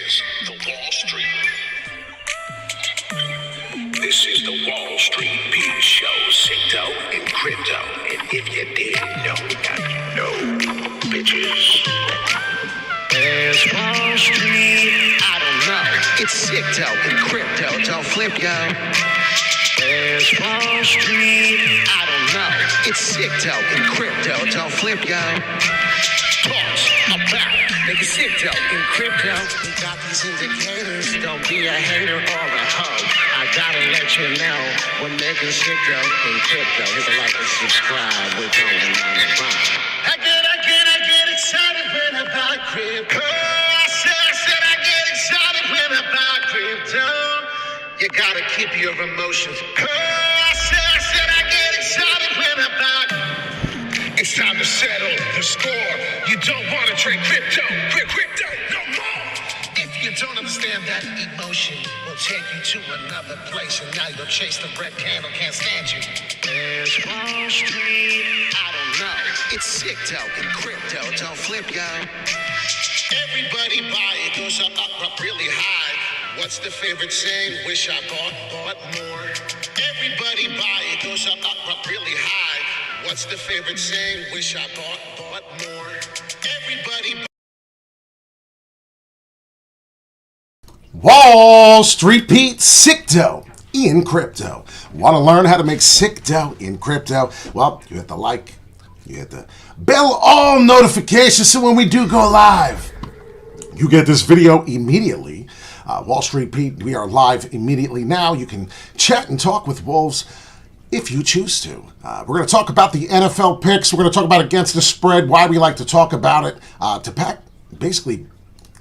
is the Wall Street. This is the Wall Street Beat Show, Crypto and Crypto. And if you didn't know, now you know, bitches. There's Wall Street, I don't know. It's Crypto and Crypto, don't flip, yo. There's Wall Street, I don't know. It's Crypto and Crypto, don't flip, yo. Talks about making crypto in crypto. We got these indicators. Don't be a hater or a hoe. I gotta let you know we're making crypto in crypto. Hit the like and subscribe. We're going on the run. I get excited when I buy crypto. I said I get excited when I buy crypto. You gotta keep your emotions. I said I get excited when I buy. It's time to settle the score. You don't want to trade crypto no more. If you don't understand that emotion, we'll take you to another place, and now you'll chase the red candle, can't stand you. There's Wall Street, I don't know. It's crypto and crypto, don't flip, yo. Everybody buy it, goes up really high. What's the favorite saying? Wish I bought more. Everybody buy it, goes up really high. What's the favorite saying? Wish I bought more. Everybody. Wall Street Pete, sick dough in crypto. Want to learn how to make sick dough in crypto? Well, you hit the like, you hit the bell all notifications so when we do go live, you get this video immediately. Wall Street Pete, we are live immediately now. You can chat and talk with Wolves if you choose to. We're going to talk about the NFL picks. We're going to talk about against the spread, why we like to talk about it, basically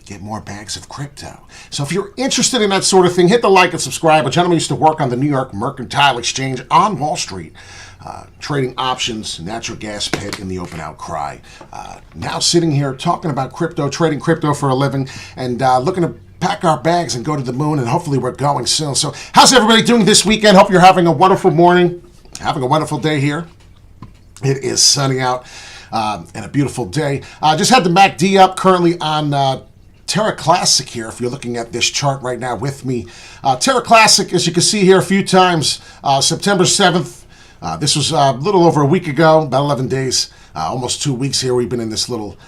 get more bags of crypto. So if you're interested in that sort of thing, hit the like and subscribe. A gentleman used to work on the New York Mercantile Exchange on Wall Street, trading options, natural gas pit in the open outcry. Now sitting here talking about crypto, trading crypto for a living, and looking to pack our bags and go to the moon, and hopefully we're going soon. So how's everybody doing this weekend? Hope you're having a wonderful morning, having a wonderful day here. It is sunny out and a beautiful day. Just had the MACD up currently on Terra Classic here, if you're looking at this chart right now with me. Terra Classic, as you can see here a few times, September 7th. This was a little over a week ago, about 11 days, almost 2 weeks here. We've been in this little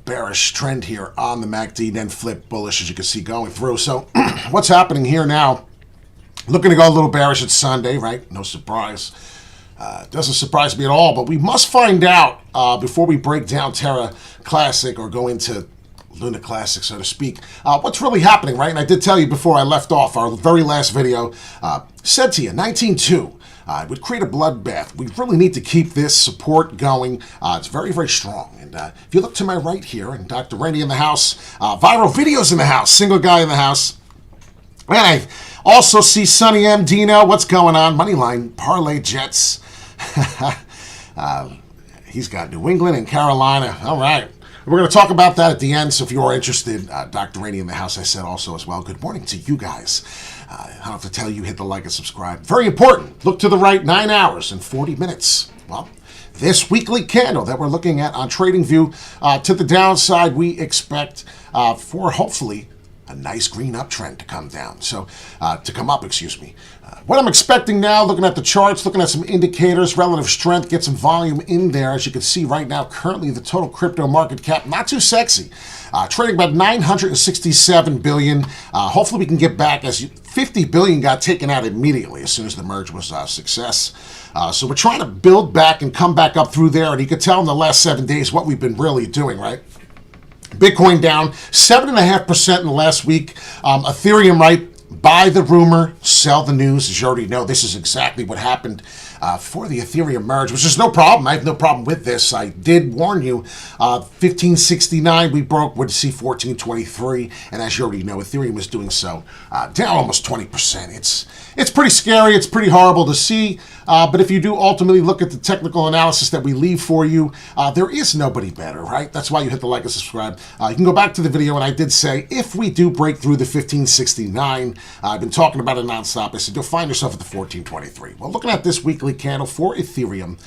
bearish trend here on the MACD, then flip bullish, as you can see, going through. So what's happening here now? Looking to go a little bearish. It's Sunday, right? No surprise. Doesn't surprise me at all, but we must find out before we break down Terra Classic or go into Luna Classic, so to speak, what's really happening, right? And I did tell you before I left off, our very last video, said to you, 19.2. It would create a bloodbath. We really need to keep this support going. It's very, very strong. And if you look to my right here, and Dr. Randy in the house, viral videos in the house, single guy in the house. And I also see Sonny M. Dino. What's going on? Moneyline, Parlay Jets. He's got New England and Carolina. All right. We're going to talk about that at the end, so if you are interested, Dr. Rainey in the house, I said also as well. Good morning to you guys. I don't have to tell you, hit the like and subscribe. Very important. Look to the right, 9 hours and 40 minutes. Well, this weekly candle that we're looking at on TradingView, to the downside, we expect for hopefully a nice green uptrend to come down. So, to come up, excuse me. What I'm expecting now, looking at the charts, looking at some indicators, relative strength, get some volume in there. As you can see right now, currently the total crypto market cap, not too sexy. Trading about 967 billion. Hopefully we can get back, as 50 billion got taken out immediately as soon as the merge was a success. So we're trying to build back and come back up through there. And you can tell in the last 7 days what we've been really doing, right? Bitcoin down 7.5% in the last week. Ethereum, right? Buy the rumor, sell the news. As you already know, this is exactly what happened for the Ethereum merge, which is no problem. I have no problem with this. I did warn you, 1569 we broke, would see 1423, and as you already know, Ethereum is doing so, down almost 20%. It's pretty scary. It's pretty horrible to see, but if you do ultimately look at the technical analysis that we leave for you, there is nobody better, right? That's why you hit the like and subscribe. You can go back to the video, and I did say, if we do break through the 1569, I've been talking about it nonstop. I said, you'll find yourself at the 1423. Well, looking at this weekly weekly candle for Ethereum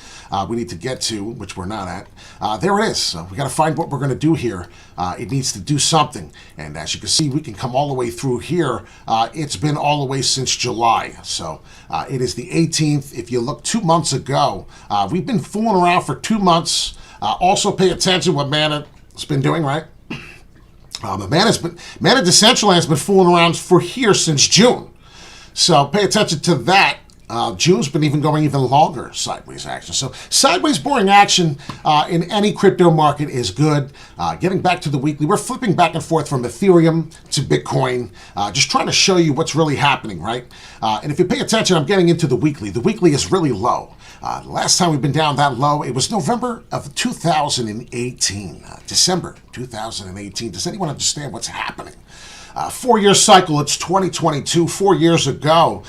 we need to get to, which we're not at. There it is. So we got to find what we're going to do here. It needs to do something. And as you can see, we can come all the way through here. It's been all the way since July. So it is the 18th. If you look 2 months ago, we've been fooling around for 2 months. Also pay attention what Mana has been doing, right? Mana Decentraland has been fooling around for here since June. So pay attention to that. June's been even going even longer sideways action. So sideways boring action in any crypto market is good. Getting back to the weekly, we're flipping back and forth from Ethereum to Bitcoin, just trying to show you what's really happening, right? And if you pay attention, I'm getting into the weekly. The weekly is really low. The last time we've been down that low, it was November of 2018, December 2018. Does anyone understand what's happening? 4-year cycle, it's 2022. 4 years ago,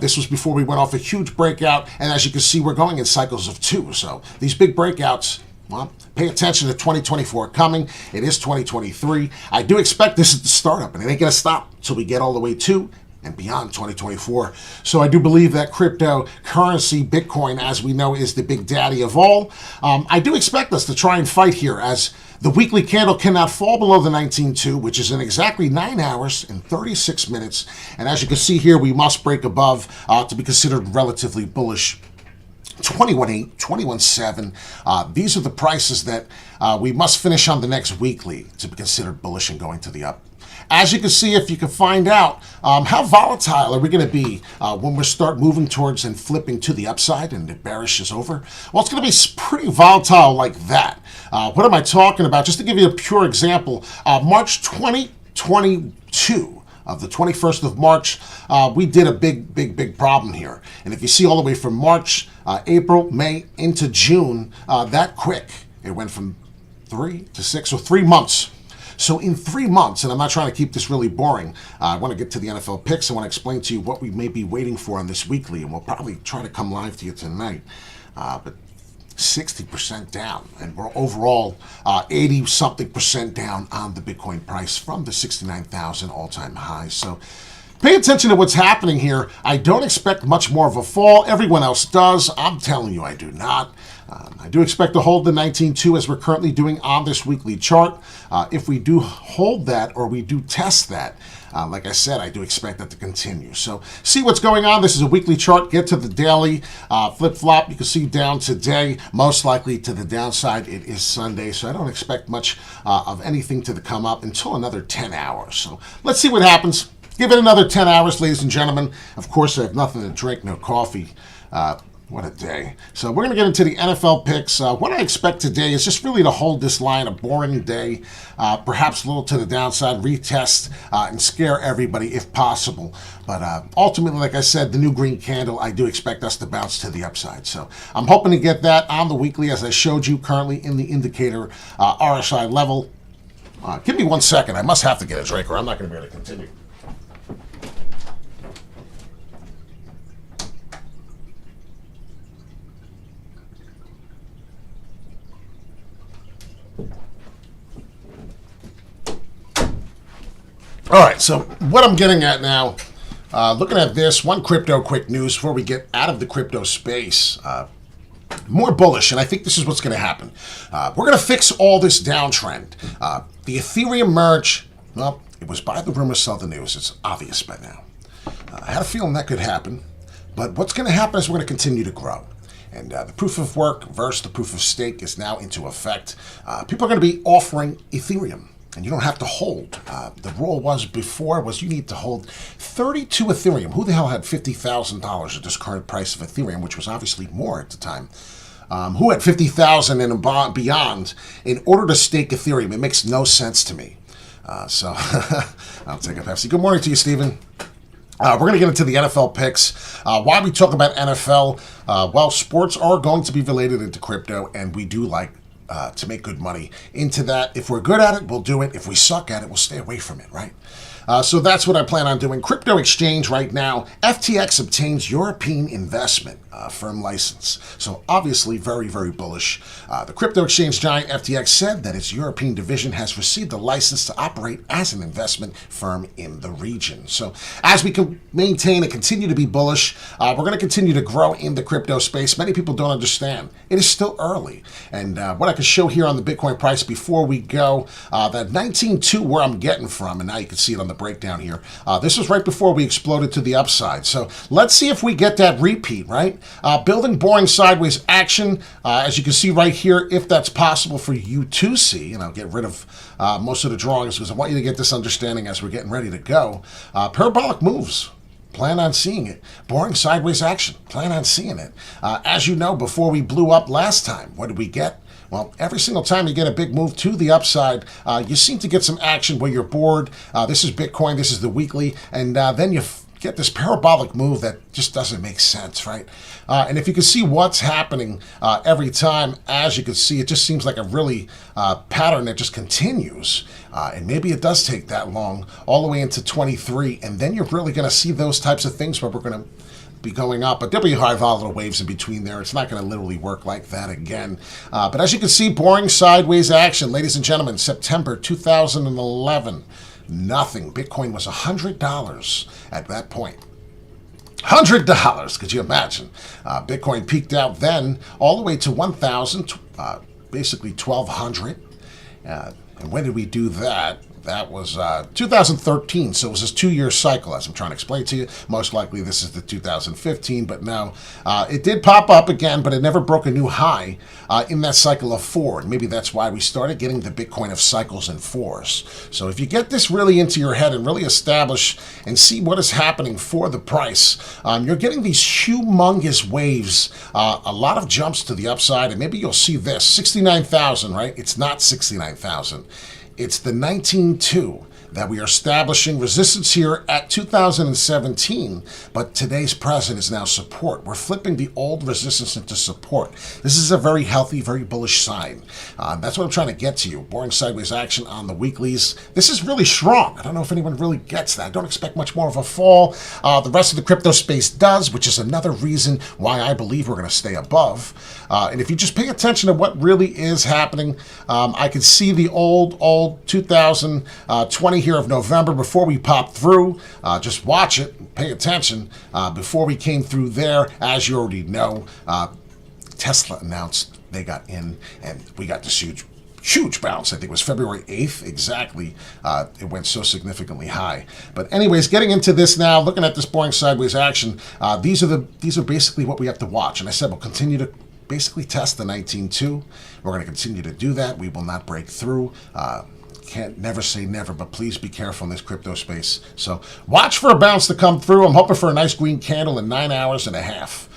this was before we went off a huge breakout, and as you can see, we're going in cycles of 2. So these big breakouts, well, pay attention to 2024 coming. It is 2023. I do expect this is the startup, and it ain't going to stop until we get all the way to and beyond 2024. So I do believe that cryptocurrency, Bitcoin, as we know, is the big daddy of all. I do expect us to try and fight here, as the weekly candle cannot fall below the 19.2, which is in exactly 9 hours and 36 minutes. And as you can see here, we must break above to be considered relatively bullish. 21.8, 21.7. These are the prices that we must finish on the next weekly to be considered bullish and going to the up. As you can see, if you can find out how volatile are we going to be when we start moving towards and flipping to the upside and the bearish is over, well, it's going to be pretty volatile like that. What am I talking about? Just to give you a pure example, March 2022, of the 21st of March, we did a big problem here. And if you see all the way from March, April, May into June, that quick, it went from 3 to 6, or 3 months. So in 3 months, and I'm not trying to keep this really boring, I want to get to the NFL picks. I want to explain to you what we may be waiting for on this weekly, and we'll probably try to come live to you tonight. But 60% down, and we're overall 80-something% down on the Bitcoin price from the 69,000 all-time highs. So pay attention to what's happening here. I don't expect much more of a fall. Everyone else does. I'm telling you, I do not. I do expect to hold the 19.2 as we're currently doing on this weekly chart. If we do hold that, or we do test that, like I said, I do expect that to continue. So see what's going on. This is a weekly chart. Get to the daily flip-flop. You can see down today, most likely to the downside. It is Sunday, so I don't expect much of anything to come up until another 10 hours. So let's see what happens. Give it another 10 hours, ladies and gentlemen. Of course, I have nothing to drink, no coffee. What a day. So we're going to get into the NFL picks. What I expect today is just really to hold this line, a boring day, perhaps a little to the downside, retest, and scare everybody if possible. But ultimately, like I said, the new green candle, I do expect us to bounce to the upside. So I'm hoping to get that on the weekly, as I showed you currently in the indicator RSI level. Give me 1 second. I must have to get a drink, or I'm not going to be able to continue. All right, so what I'm getting at now, looking at this, one crypto quick news before we get out of the crypto space. More bullish, and I think this is what's going to happen. We're going to fix all this downtrend. The Ethereum merge, well, it was by the rumor, sell the news. It's obvious by now. I had a feeling that could happen, but what's going to happen is we're going to continue to grow. And the proof of work versus the proof of stake is now into effect. People are going to be offering Ethereum. And you don't have to hold. The rule was before was you need to hold 32 Ethereum. Who the hell had $50,000 at this current price of Ethereum, which was obviously more at the time? Who had 50,000 and beyond in order to stake Ethereum? It makes no sense to me. So I'll take a Pepsi. Good morning to you, Stephen. We're going to get into the NFL picks. Why we talk about NFL? Well, sports are going to be related into crypto, and we do like to make good money into that. If we're good at it, we'll do it. If we suck at it, we'll stay away from it, right? So that's what I plan on doing. Crypto exchange right now. FTX obtains European investment firm license. So obviously very, very bullish. The crypto exchange giant FTX said that its European division has received a license to operate as an investment firm in the region. So as we can maintain and continue to be bullish, we're going to continue to grow in the crypto space. Many people don't understand. It is still early. And what I can show here on the Bitcoin price before we go, that 19.2 where I'm getting from, and now you can see it on the breakdown here. This was right before we exploded to the upside. So let's see if we get that repeat, right? Building boring sideways action, as you can see right here, if that's possible for you to see, and I'll get rid of most of the drawings because I want you to get this understanding as we're getting ready to go. Parabolic moves. Plan on seeing it. Boring sideways action. Plan on seeing it. As you know, before we blew up last time, what did we get? Well, every single time you get a big move to the upside, you seem to get some action where you're bored. This is Bitcoin. This is the weekly. And then you get this parabolic move that just doesn't make sense, right? And if you can see what's happening every time, as you can see, it just seems like a really pattern that just continues. And maybe it does take that long, all the way into 23. And then you're really going to see those types of things where we're going to be going up, but there'll be high volatile waves in between there. It's not going to literally work like that again. But as you can see, boring sideways action, ladies and gentlemen, September 2011. Nothing. Bitcoin was $100 at that point. $100. Could you imagine? Bitcoin peaked out then all the way to 1,000, basically 1,200. And when did we do that? That was 2013, so it was this 2-year cycle, as I'm trying to explain to you. Most likely this is the 2015, but no. It did pop up again, but it never broke a new high in that cycle of 4. And maybe that's why we started getting the Bitcoin of cycles and 4s. So if you get this really into your head and really establish and see what is happening for the price, you're getting these humongous waves, a lot of jumps to the upside, and maybe you'll see this, 69,000, right? It's not 69,000. It's the 19.2 that we are establishing resistance here at 2017, but today's present is now support. We're flipping the old resistance into support. This is a very healthy, very bullish sign. That's what I'm trying to get to you. Boring sideways action on the weeklies. This is really strong. I don't know if anyone really gets that. I don't expect much more of a fall. The rest of the crypto space does, which is another reason why I believe we're going to stay above. And if you just pay attention to what really is happening, I can see the old 2020 here of November before we popped through. Just watch it, pay attention. Before we came through there, as you already know, Tesla announced they got in, and we got this huge bounce. I think it was February 8th exactly. It went so significantly high. But anyways, getting into this now, looking at this boring sideways action, these are basically what we have to watch. And I said we'll continue to basically test the 19.2. We're going to continue to do that. We will not break through. Can't never say never, but please be careful in this crypto space. So watch for a bounce to come through. I'm hoping for a nice green candle in 9 hours and a half.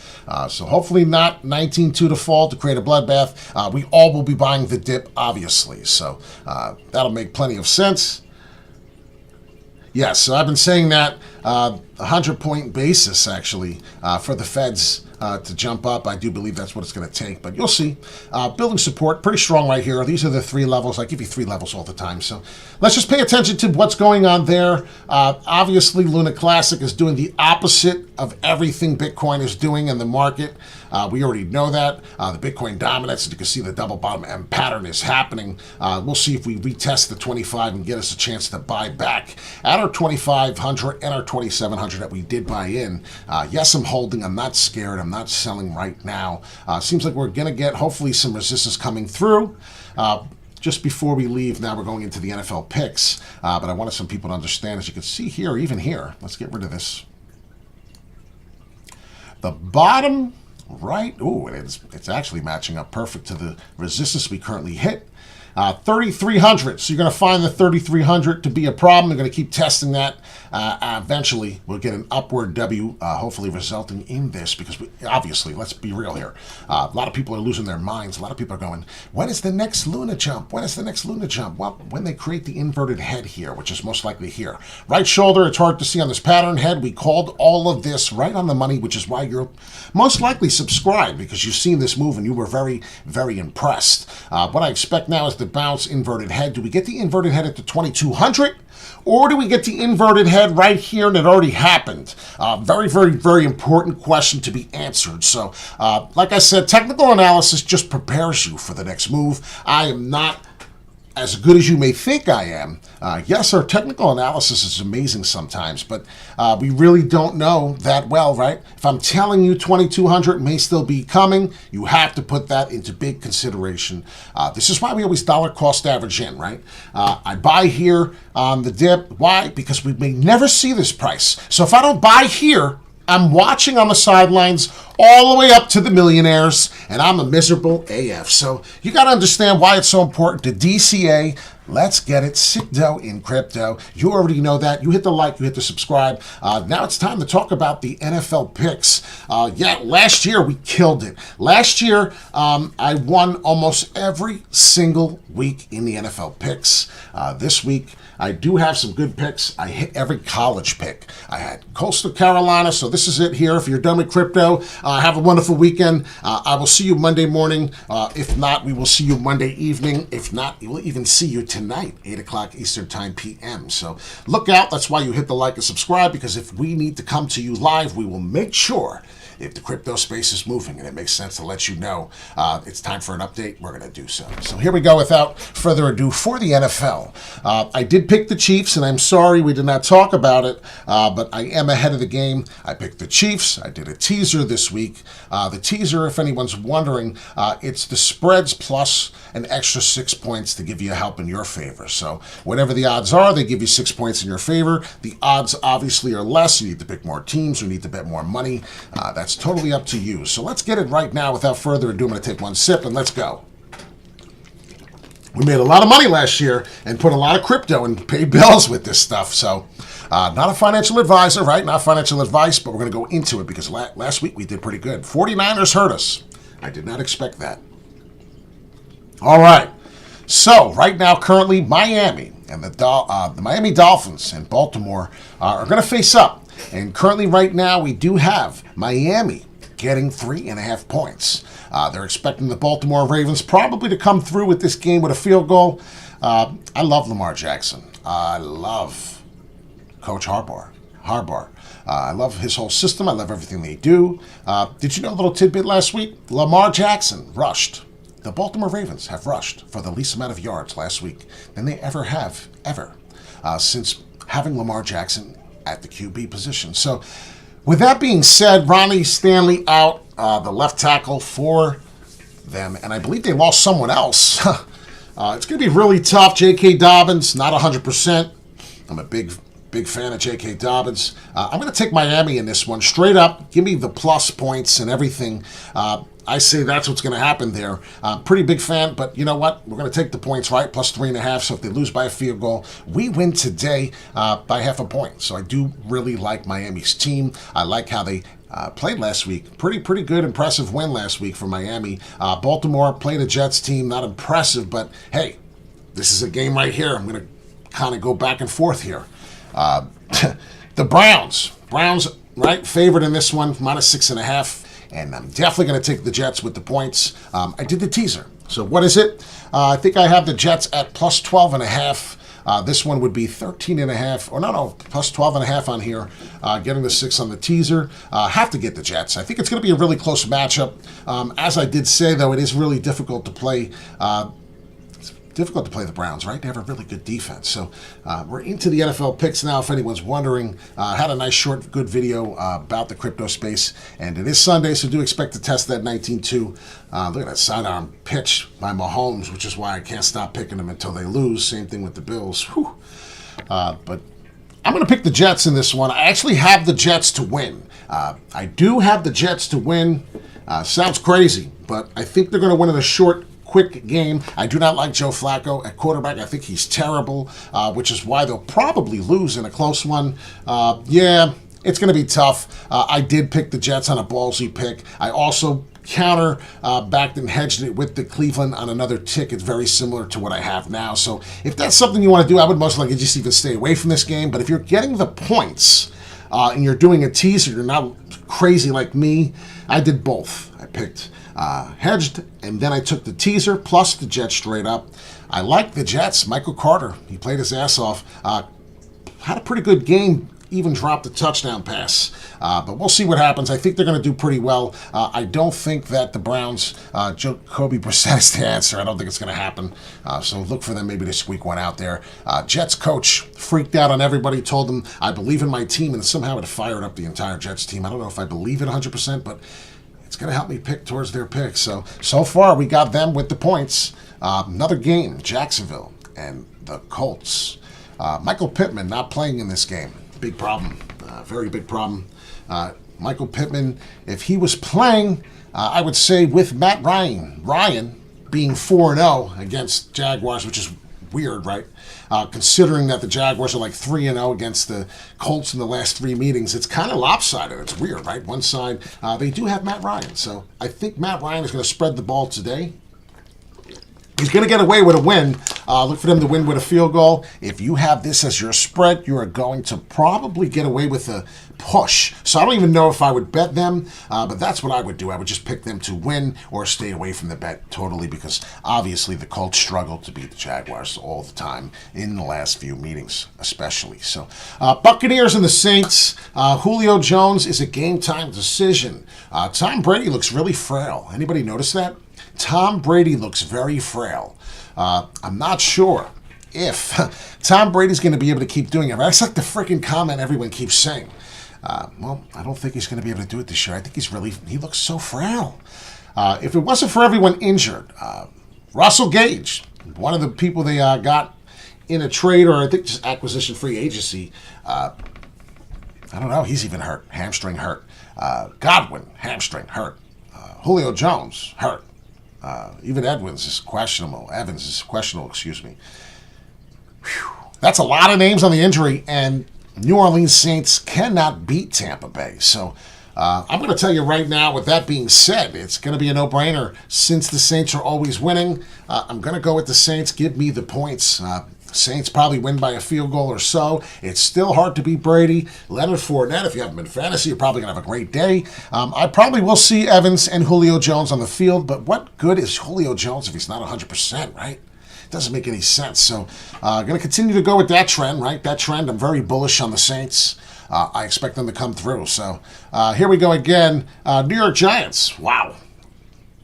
So hopefully not 19.2 to fall to create a bloodbath. We all will be buying the dip, obviously. So that'll make plenty of sense. Yes, so I've been saying that 100-point basis, actually, for the Feds to jump up. I do believe that's what it's going to take, but you'll see. Building support, pretty strong right here. These are the 3 levels. I give you 3 levels all the time, so let's just pay attention to what's going on there. Obviously, Luna Classic is doing the opposite of everything Bitcoin is doing in the market. We already know that. The Bitcoin dominance, as you can see, the double bottom M pattern is happening. We'll see if we retest the 25 and get us a chance to buy back at our 2,500 and our 2,700 that we did buy in. Yes, I'm holding. I'm not scared. I'm not selling right now. Seems like we're going to get, hopefully, some resistance coming through. Just before we leave, now we're going into the NFL picks. But I wanted some people to understand, as you can see here, even here, let's get rid of this. The bottom right, ooh, it's actually matching up perfect to the resistance we currently hit. 3,300. So you're going to find the 3,300 to be a problem. You're going to keep testing that. Eventually, we'll get an upward W, hopefully resulting in this, because obviously, let's be real here. A lot of people are losing their minds. A lot of people are going, when is the next Luna jump? When is the next Luna jump? Well, when they create the inverted head here, which is most likely here. Right shoulder, it's hard to see on this pattern head. We called all of this right on the money, which is why you're most likely subscribed, because you've seen this move and you were very, very impressed. What I expect now is the bounce, inverted head. Do we get the inverted head at the 2200? Or do we get the inverted head right here and it already happened? Very, very, very important question to be answered. So, like I said, technical analysis just prepares you for the next move. I am not as good as you may think I am. Yes, our technical analysis is amazing sometimes, but we really don't know that well, right? If I'm telling you 2200 may still be coming, you have to put that into big consideration. This is why we always dollar cost average in, right? I buy here on the dip. Why? Because we may never see this price. So if I don't buy here, I'm watching on the sidelines all the way up to the millionaires, and I'm a miserable AF. So you got to understand why it's so important to DCA. Let's get it. Crypto in crypto. You already know that. You hit the like, you hit the subscribe. Now it's time to talk about the NFL picks. Last year we killed it. Last year I won almost every single week in the NFL picks. This week I do have some good picks. I hit every college pick. I had Coastal Carolina, so this is it here. If you're done with crypto, have a wonderful weekend. I will see you Monday morning. If not, we will see you Monday evening. If not, we will even see you tonight, 8 o'clock Eastern Time p.m. So look out. That's why you hit the like and subscribe, because if we need to come to you live, we will make sure, if the crypto space is moving and it makes sense to let you know it's time for an update, we're going to do so. So here we go. Without further ado, for the NFL, I did pick the Chiefs, and I'm sorry we did not talk about it, but I am ahead of the game. I picked the Chiefs. I did a teaser this week. The teaser, if anyone's wondering, it's the spreads plus an extra 6 points to give you a help in your favor. So whatever the odds are, they give you 6 points in your favor. The odds obviously are less. You need to pick more teams. You need to bet more money. That's totally up to you. So let's get it right now. Without further ado, I'm going to take one sip and let's go. We made a lot of money last year and put a lot of crypto and paid bills with this stuff. So not a financial advisor, right? Not financial advice, but we're going to go into it because last week we did pretty good. 49ers hurt us. I did not expect that. All right. So right now, currently, Miami and the Miami Dolphins and Baltimore are going to face up. And currently, right now, we do have Miami getting 3.5 points. They're expecting the Baltimore Ravens probably to come through with this game with a field goal. I love Lamar Jackson. I love Coach Harbaugh. I love his whole system. I love everything they do. Did you know a little tidbit last week? Lamar Jackson rushed. The Baltimore Ravens have rushed for the least amount of yards last week than they ever have, since having Lamar Jackson at the QB position. So with that being said, Ronnie Stanley out, the left tackle for them, and I believe they lost someone else. It's going to be really tough. J.K. Dobbins, not 100%. I'm a big fan of J.K. Dobbins. I'm going to take Miami in this one. Straight up, give me the plus points and everything. I say that's what's going to happen there. Pretty big fan, but you know what? We're going to take the points, right? Plus 3.5. So if they lose by a field goal, we win today by half a point. So I do really like Miami's team. I like how they played last week. Pretty good, impressive win last week for Miami. Baltimore played a Jets team. Not impressive, but hey, this is a game right here. I'm going to kind of go back and forth here. The Browns, right? Favored in this one, minus 6.5. And I'm definitely going to take the Jets with the points. I did the teaser. So what is it? I think I have the Jets at plus 12.5. This one would be 13.5. Or no, plus 12.5 on here. Getting the 6 on the teaser. Have to get the Jets. I think it's going to be a really close matchup. As I did say, though, it is really difficult to play. Difficult to play the Browns, right? They have a really good defense. So we're into the NFL picks now, if anyone's wondering. Had a nice, short, good video about the crypto space. And it is Sunday, so do expect to test that 19-2. Look at that sidearm pitch by Mahomes, which is why I can't stop picking them until they lose. Same thing with the Bills. Whew. But I'm going to pick the Jets in this one. I actually have the Jets to win. I do have the Jets to win. Sounds crazy, but I think they're going to win in a short, quick game. I do not like Joe Flacco at quarterback. I think he's terrible, which is why they'll probably lose in a close one. It's going to be tough. I did pick the Jets on a ballsy pick. I also backed and hedged it with the Cleveland on another ticket very similar to what I have now. So if that's something you want to do, I would most likely just even stay away from this game. But if you're getting the points and you're doing a teaser, you're not crazy like me, I did both. I picked hedged, and then I took the teaser plus the Jets straight up. I like the Jets. Michael Carter, he played his ass off. Had a pretty good game, even dropped a touchdown pass. But we'll see what happens. I think they're going to do pretty well. I don't think that the Browns, Jacoby Brissett is the answer. I don't think it's going to happen. So look for them maybe to squeak one out there. Jets coach freaked out on everybody, told them, I believe in my team, and somehow it fired up the entire Jets team. I don't know if I believe it 100%, but it's going to help me pick towards their picks. So far, we got them with the points. Another game, Jacksonville and the Colts. Michael Pittman not playing in this game. Big problem. Very big problem. Michael Pittman, if he was playing, I would say with Matt Ryan being 4-0 against Jaguars, which is weird, right? Considering that the Jaguars are like 3-0 against the Colts in the last 3 meetings, it's kind of lopsided. It's weird, right? One side, they do have Matt Ryan. So I think Matt Ryan is going to spread the ball today. He's going to get away with a win. Look for them to win with a field goal. If you have this as your spread, you are going to probably get away with a push. So I don't even know if I would bet them, but that's what I would do. I would just pick them to win or stay away from the bet totally, because obviously the Colts struggle to beat the Jaguars all the time in the last few meetings, especially. So Buccaneers and the Saints. Julio Jones is a game-time decision. Tom Brady looks really frail. Anybody notice that? Tom Brady looks very frail. I'm not sure if Tom Brady's going to be able to keep doing it. That's like the freaking comment everyone keeps saying. Well, I don't think he's going to be able to do it this year. I think he looks so frail. If it wasn't for everyone injured, Russell Gage, one of the people they got in a trade, or I think just acquisition free agency, I don't know, he's even hurt, hamstring hurt. Godwin, hamstring hurt. Julio Jones, hurt. Even Evans is questionable. Excuse me. Whew. That's a lot of names on the injury, and New Orleans Saints cannot beat Tampa Bay. So I'm going to tell you right now, with that being said, it's going to be a no-brainer. Since the Saints are always winning, I'm going to go with the Saints. Give me the points. Saints probably win by a field goal or so. It's still hard to beat Brady. Leonard Fournette, if you haven't been fantasy, you're probably going to have a great day. I probably will see Evans and Julio Jones on the field, but what good is Julio Jones if he's not 100%, right? It doesn't make any sense. So I'm going to continue to go with that trend, right? That trend, I'm very bullish on the Saints. I expect them to come through. So here we go again. New York Giants. Wow.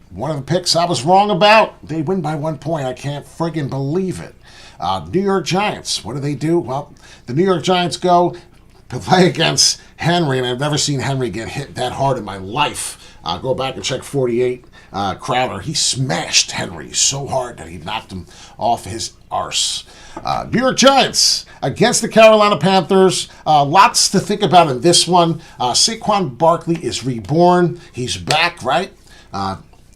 One of the picks I was wrong about. They win by 1 point. I can't friggin' believe it. New York Giants, what do? Well, the New York Giants go to play against Henry, and I've never seen Henry get hit that hard in my life. Go back and check 48. Crowder, he smashed Henry so hard that he knocked him off his arse. New York Giants against the Carolina Panthers. Lots to think about in this one. Saquon Barkley is reborn. He's back, right?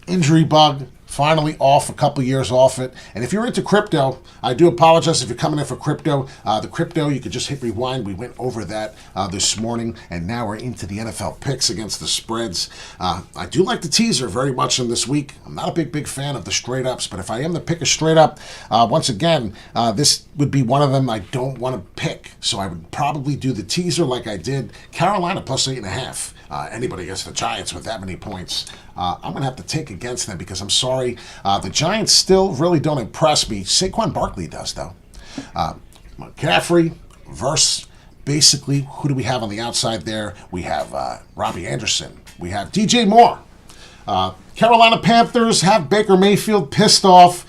Injury bug. Finally off, a couple years off it. And if you're into crypto, I do apologize if you're coming in for crypto. The crypto, you could just hit rewind. We went over that this morning, and now we're into the NFL picks against the spreads. I do like the teaser very much in this week. I'm not a big fan of the straight ups, but if I am to pick a straight up, once again, this would be one of them I don't want to pick. So I would probably do the teaser like I did Carolina plus 8.5. Anybody against the Giants with that many points, I'm going to have to take against them, because I'm sorry. The Giants still really don't impress me. Saquon Barkley does, though. McCaffrey versus, basically, who do we have on the outside there? We have Robbie Anderson. We have DJ Moore. Carolina Panthers have Baker Mayfield pissed off.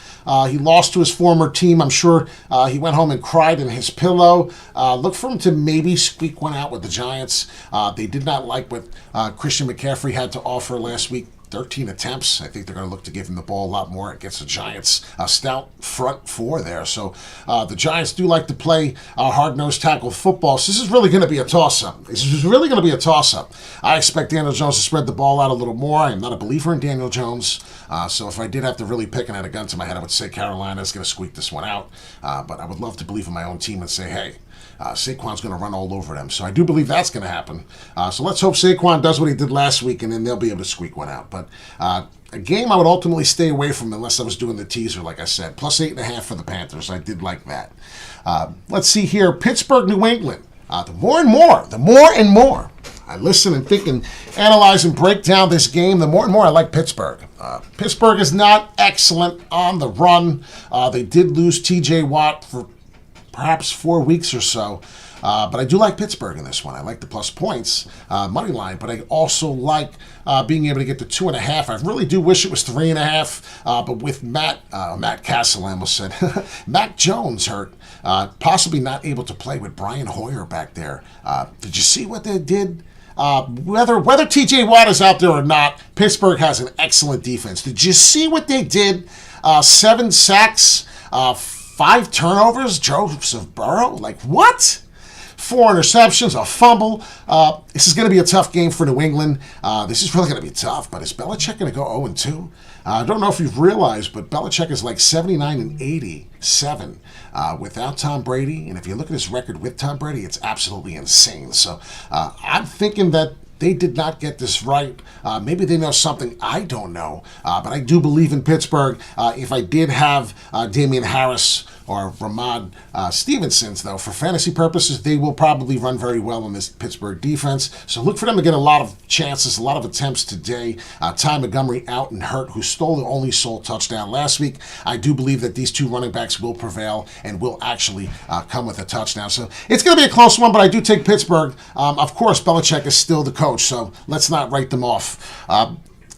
He lost to his former team. I'm sure he went home and cried in his pillow. Look for him to maybe squeak one out with the Giants. They did not like what Christian McCaffrey had to offer last week. 13 attempts. I think they're going to look to give him the ball a lot more against the Giants. A stout front four there. So the Giants do like to play hard-nosed tackle football. So this is really going to be a toss-up. I expect Daniel Jones to spread the ball out a little more. I am not a believer in Daniel Jones. So if I did have to really pick and had a gun to my head, I would say Carolina is going to squeak this one out. But I would love to believe in my own team and say, hey, Saquon's going to run all over them. So I do believe that's going to happen. So let's hope Saquon does what he did last week, and then they'll be able to squeak one out. But a game I would ultimately stay away from unless I was doing the teaser, like I said. Plus 8.5 for the Panthers. I did like that. Let's see here. Pittsburgh, New England. The more and more. I listen and think and analyze and break down this game, the more and more I like Pittsburgh. Pittsburgh is not excellent on the run. They did lose T.J. Watt for perhaps 4 weeks or so. But I do like Pittsburgh in this one. I like the plus points, money line, but I also like being able to get to 2.5. I really do wish it was 3.5, but with Matt Castle, I almost said, Mac Jones hurt, possibly not able to play with Brian Hoyer back there. Did you see what they did? Whether T.J. Watt is out there or not, Pittsburgh has an excellent defense. Did you see what they did? 7 sacks, 5 turnovers, Joseph Burrow? Like, what? 4 interceptions, a fumble. This is going to be a tough game for New England. This is really going to be tough, but is Belichick going to go 0-2? I don't know if you've realized, but Belichick is like 79-87 without Tom Brady. And if you look at his record with Tom Brady, it's absolutely insane. So I'm thinking that they did not get this right. Maybe they know something I don't know. But I do believe in Pittsburgh. If I did have Damian Harris or Ramon Stevenson, though, for fantasy purposes, they will probably run very well in this Pittsburgh defense. So look for them to get a lot of chances, a lot of attempts today. Ty Montgomery out and hurt, who stole the only sole touchdown last week. I do believe that these 2 running backs will prevail and will actually come with a touchdown. So it's going to be a close one, but I do take Pittsburgh. Of course, Belichick is still the coach, so let's not write them off.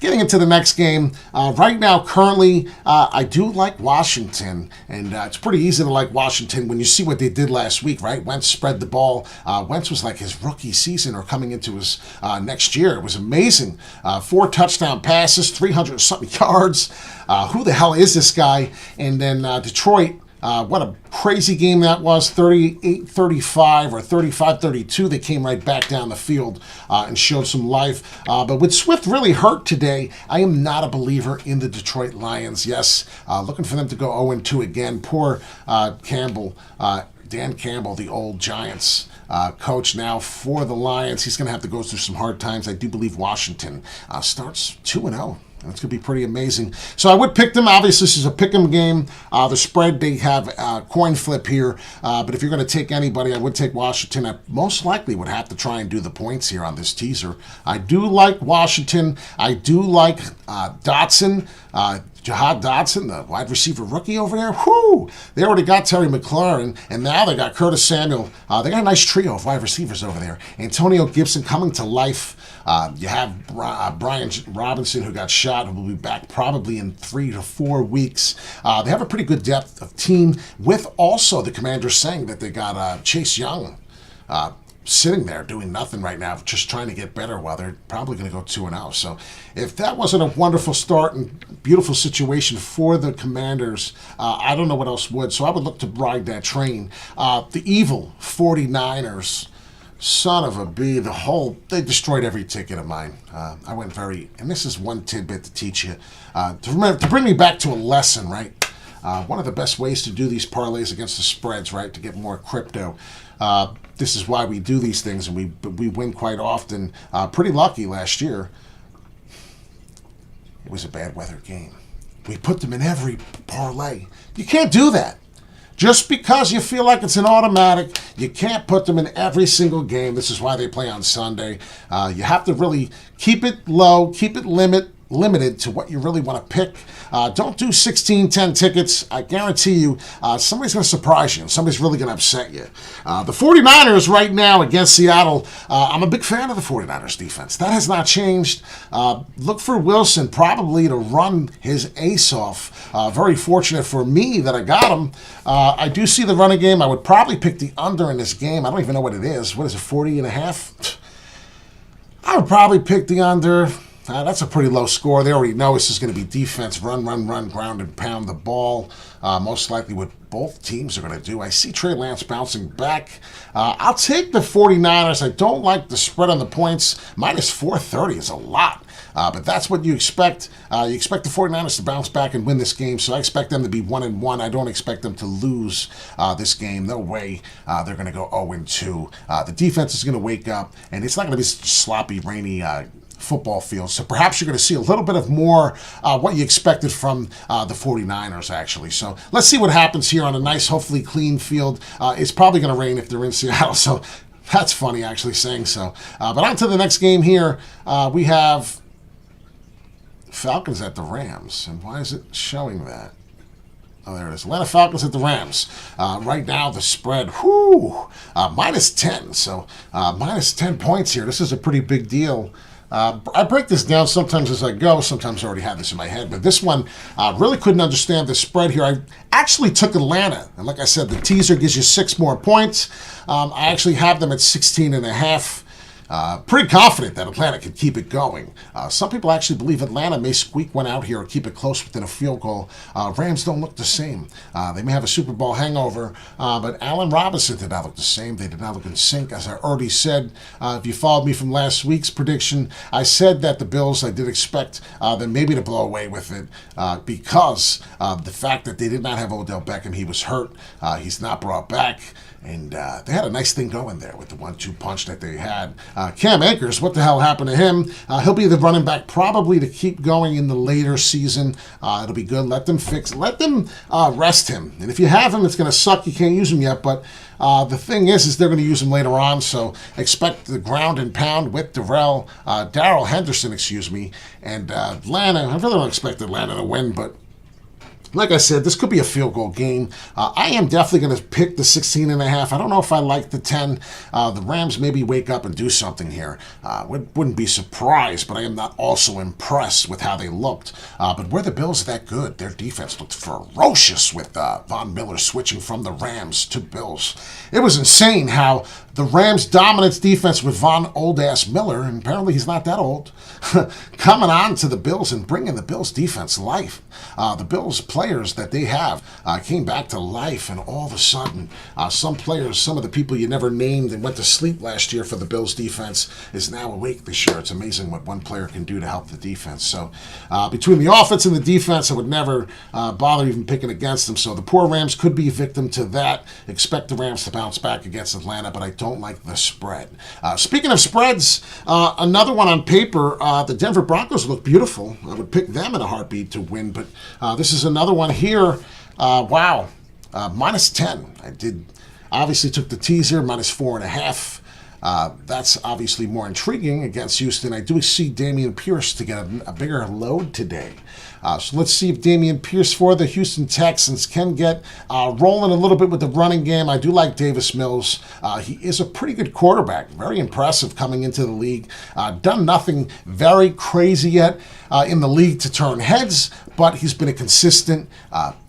Getting into the next game, right now, currently, I do like Washington, and it's pretty easy to like Washington when you see what they did last week, right? Wentz spread the ball. Wentz was like his rookie season or coming into his next year. It was amazing. 4 touchdown passes, 300-something yards. Who the hell is this guy? And then Detroit. What a crazy game that was, 38-35 or 35-32. They came right back down the field and showed some life. But with Swift really hurt today, I am not a believer in the Detroit Lions. Yes, looking for them to go 0-2 again. Poor Campbell, Dan Campbell, the old Giants coach now for the Lions. He's going to have to go through some hard times. I do believe Washington starts 2-0. It's going to be pretty amazing. So I would pick them. Obviously, this is a pick-em game. The spread, they have a coin flip here. But if you're going to take anybody, I would take Washington. I most likely would have to try and do the points here on this teaser. I do like Washington. I do like Dotson. Jahad Dotson, the wide receiver rookie over there, whoo! They already got Terry McLaurin, and now they got Curtis Samuel. They got a nice trio of wide receivers over there. Antonio Gibson coming to life. You have Brian Robinson, who got shot, who will be back probably in 3 to 4 weeks. They have a pretty good depth of team, with also the Commanders saying that they got Chase Young sitting there doing nothing right now, just trying to get better while they're probably going to go 2-0. So if that wasn't a wonderful start and beautiful situation for the Commanders, I don't know what else would. So I would look to ride that train. The evil 49ers, son of a bee, they destroyed every ticket of mine. I went and this is one tidbit to teach you, to bring me back to a lesson, right? One of the best ways to do these parlays against the spreads, right, to get more crypto. This is why we do these things, and we win quite often. Pretty lucky last year. It was a bad weather game. We put them in every parlay. You can't do that. Just because you feel like it's an automatic, you can't put them in every single game. This is why they play on Sunday. You have to really keep it low, keep it limited to what you really want to pick. Don't do 16, 10 tickets. I guarantee you somebody's going to surprise you and somebody's really going to upset you. The 49ers right now against Seattle, I'm a big fan of the 49ers defense. That has not changed. Look for Wilson probably to run his ace off. Very fortunate for me that I got him. I do see the running game. I would probably pick the under in this game. I don't even know what it is. What is it, 40.5? I would probably pick the under. That's a pretty low score. They already know this is going to be defense, run, ground and pound the ball. Most likely what both teams are going to do. I see Trey Lance bouncing back. I'll take the 49ers. I don't like the spread on the points. Minus 430 is a lot. But that's what you expect. You expect the 49ers to bounce back and win this game, so I expect them to be 1-1. I don't expect them to lose this game. No way they're going to go 0-2. The defense is going to wake up, and it's not going to be sloppy, rainy football field. So perhaps you're going to see a little bit of more what you expected from the 49ers, actually. So let's see what happens here on a nice, hopefully clean field. It's probably going to rain if they're in Seattle, so That's funny, actually, saying so. But on to the next game here. We have Falcons at the Rams. And why is it showing that? Oh, there it is. Atlanta Falcons at the Rams. Right now, the spread, minus 10. So, minus 10 points here. This is a pretty big deal. I break this down sometimes as I go. Sometimes I already have this in my head. But this one, really couldn't understand the spread here. I actually took Atlanta. And like I said, the teaser gives you 6 more points. I actually have them at 16.5. Pretty confident that Atlanta could keep it going. Some people actually believe Atlanta may squeak one out here or keep it close within a field goal. Rams don't look the same. They may have a Super Bowl hangover, but Allen Robinson did not look the same. They did not look in sync. As I already said, if you followed me from last week's prediction, I said that the Bills, I did expect them maybe to blow away with it because the fact that they did not have Odell Beckham. He was hurt. He's not brought back. And they had a nice thing going there with the 1-2 punch that they had. Cam Akers, what the hell happened to him? He'll be the running back probably to keep going in the later season. It'll be good. Let them rest him. And if you have him, it's going to suck. You can't use him yet. But the thing is they're going to use him later on. So expect the ground and pound with Darrell Henderson, and Atlanta. I really don't expect Atlanta to win, but like I said, this could be a field goal game. I am definitely going to pick the 16.5. I don't know if I like the 10. The Rams maybe wake up and do something here. Wouldn't be surprised, but I am not also impressed with how they looked. But were the Bills that good? Their defense looked ferocious with Von Miller switching from the Rams to Bills. It was insane how the Rams' dominance defense with Von old-ass Miller, and apparently he's not that old, coming on to the Bills and bringing the Bills' defense life. The Bills' players that they have came back to life, and all of a sudden, some players, some of the people you never named and went to sleep last year for the Bills' defense is now awake this year. It's amazing what one player can do to help the defense. So between the offense and the defense, I would never bother even picking against them. So the poor Rams could be a victim to that. Expect the Rams to bounce back against Atlanta, but I don't like the spread. Speaking of spreads, another one on paper, the Denver Broncos look beautiful. I would pick them in a heartbeat to win, but this is another one here. Minus 10. I obviously took the teaser, minus 4.5. That's obviously more intriguing against Houston. I do see Dameon Pierce to get a bigger load today. So let's see if Dameon Pierce for the Houston Texans can get rolling a little bit with the running game. I do like Davis Mills. He is a pretty good quarterback. Very impressive coming into the league. Done nothing very crazy yet in the league to turn heads, but he's been a consistent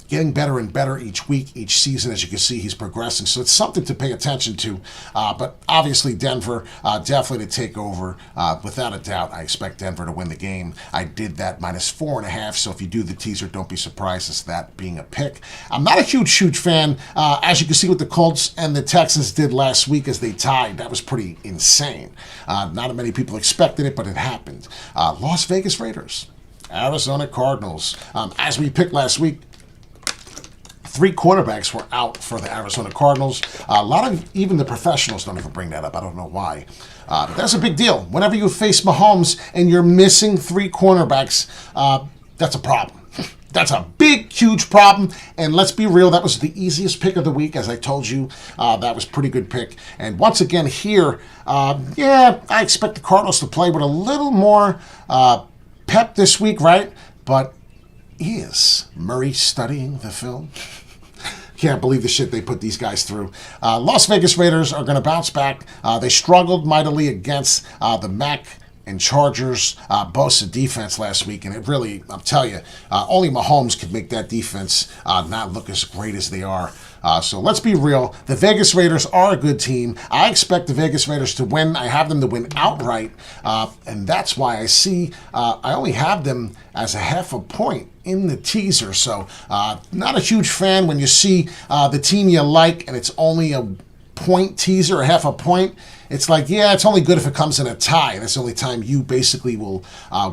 getting better and better each week, each season. As you can see, he's progressing. So it's something to pay attention to. But obviously, Denver definitely to take over. Without a doubt, I expect Denver to win the game. I did that minus 4.5. So if you do the teaser, don't be surprised as that being a pick. I'm not a huge fan. As you can see what the Colts and the Texans did last week as they tied. That was pretty insane. Not many people expected it, but it happened. Las Vegas Raiders, Arizona Cardinals. As we picked last week, 3 quarterbacks were out for the Arizona Cardinals. A lot of even the professionals don't even bring that up. I don't know why. But that's a big deal. Whenever you face Mahomes and you're missing 3 cornerbacks, that's a problem. That's a big, huge problem. And let's be real, that was the easiest pick of the week. As I told you, that was a pretty good pick. And once again here, I expect the Cardinals to play with a little more pep this week, right? But is Murray studying the film? Can't believe the shit they put these guys through. Las Vegas Raiders are going to bounce back. They struggled mightily against the Mac and Chargers Bosa defense last week, and it really, I'll tell you, only Mahomes could make that defense not look as great as they are. So let's be real. The Vegas Raiders are a good team. I expect the Vegas Raiders to win. I have them to win outright, and that's why I only have them as a half a point in the teaser. So not a huge fan when you see the team you like and it's only a point teaser, a half a point. It's like, yeah, it's only good if it comes in a tie. That's the only time you basically will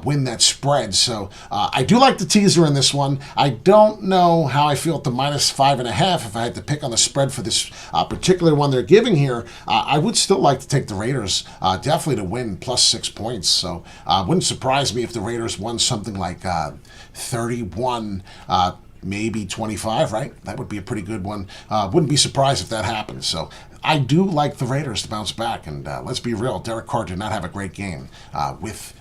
win that spread. So I do like the teaser in this one. I don't know how I feel at the minus 5.5. If I had to pick on the spread for this particular one they're giving here, I would still like to take the Raiders, definitely to win plus 6 points. So wouldn't surprise me if the Raiders won something like 31 maybe 25, right? That would be a pretty good one. Wouldn't be surprised if that happens. So I do like the Raiders to bounce back. And let's be real, Derek Carr did not have a great game with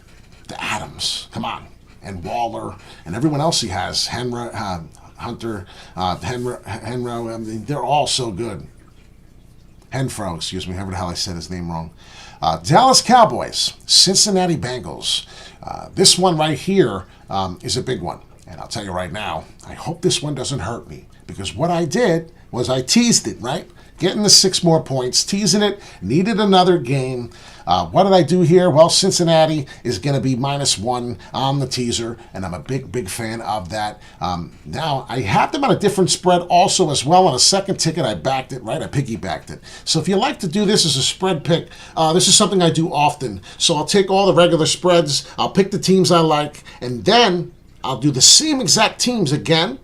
the Adams. Come on. And Waller and everyone else he has. Hunter, Henro. I mean, they're all so good. Henfro, excuse me, however the hell I said his name wrong. Dallas Cowboys, Cincinnati Bengals. This one right here is a big one. And I'll tell you right now, I hope this one doesn't hurt me. Because what I did was I teased it, right? Getting the 6 more points, teasing it, needed another game. What did I do here? Well, Cincinnati is going to be -1 on the teaser, and I'm a big fan of that. Now, I have them on a different spread also as well. On a second ticket, I backed it, right? I piggybacked it. So if you like to do this as a spread pick, this is something I do often. So I'll take all the regular spreads, I'll pick the teams I like, and then I'll do the same exact teams again,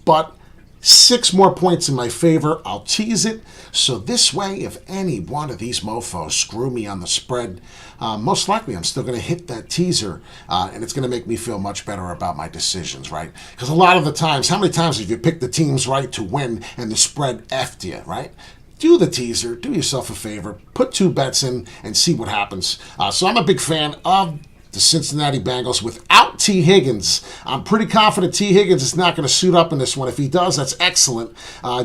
but 6 more points in my favor. I'll tease it. So this way, if any one of these mofos screw me on the spread, most likely I'm still going to hit that teaser, and it's going to make me feel much better about my decisions, right? Because a lot of the times, how many times have you picked the teams right to win and the spread effed you, right? Do the teaser. Do yourself a favor. Put 2 bets in and see what happens. So I'm a big fan of the Cincinnati Bengals without T. Higgins. I'm pretty confident T. Higgins is not going to suit up in this one. If he does, that's excellent.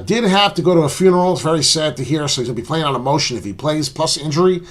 Did have to go to a funeral. It's very sad to hear, so he's going to be playing on emotion if he plays, plus injury.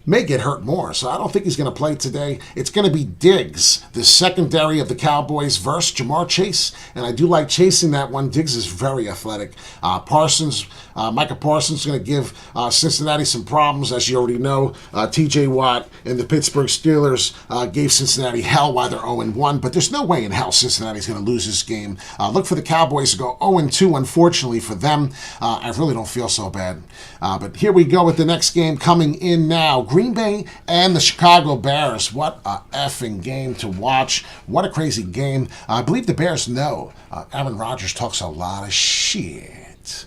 May get hurt more, so I don't think he's going to play today. It's going to be Diggs, the secondary of the Cowboys versus Jamar Chase, and I do like chasing that one. Diggs is very athletic. Micah Parsons is going to give Cincinnati some problems, as you already know. T.J. Watt and the Pittsburgh Steelers gave Cincinnati hell while they're 0-1, but there's no way in hell Cincinnati's going to lose this game. Look for the Cowboys to go 0-2, unfortunately for them. I really don't feel so bad. But here we go with the next game coming in now. Green Bay and the Chicago Bears. What a effing game to watch. What a crazy game. I believe the Bears know Aaron Rodgers talks a lot of shit.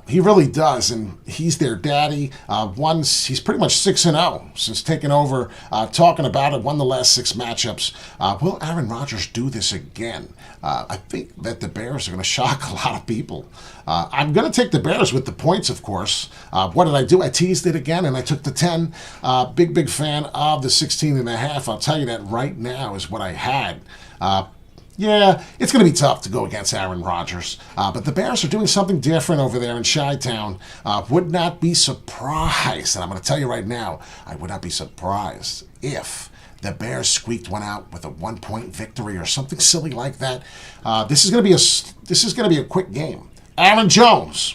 He really does, and he's their daddy. He's pretty much 6-0 since taking over, talking about it, won the last 6 matchups. Will Aaron Rodgers do this again? I think that the Bears are going to shock a lot of people. I'm going to take the Bears with the points, of course. What did I do? I teased it again, and I took the 10. Big fan of the 16.5. I'll tell you that right now is what I had. Yeah, it's going to be tough to go against Aaron Rodgers. But the Bears are doing something different over there in Chi-Town. Would not be surprised, and I'm going to tell you right now, I would not be surprised if the Bears squeaked one out with a 1-point victory or something silly like that. This is going to be a quick game. Aaron Jones,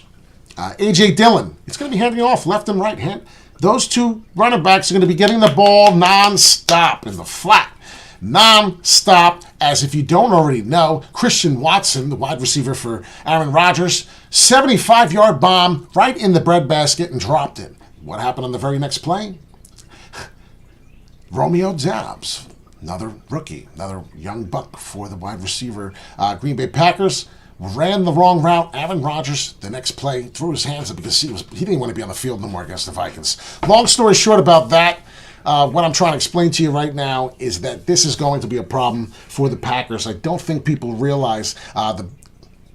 A.J. Dillon, it's going to be handing off left and right. Those 2 running backs are going to be getting the ball nonstop in the flat. Non-stop, as if you don't already know, Christian Watson, the wide receiver for Aaron Rodgers, 75-yard bomb right in the breadbasket and dropped it. What happened on the very next play? Romeo Doubs, another rookie, another young buck for the wide receiver. Green Bay Packers ran the wrong route. Aaron Rodgers, the next play, threw his hands up because he didn't want to be on the field no more against the Vikings. Long story short about that, what I'm trying to explain to you right now is that this is going to be a problem for the Packers. I don't think people realize the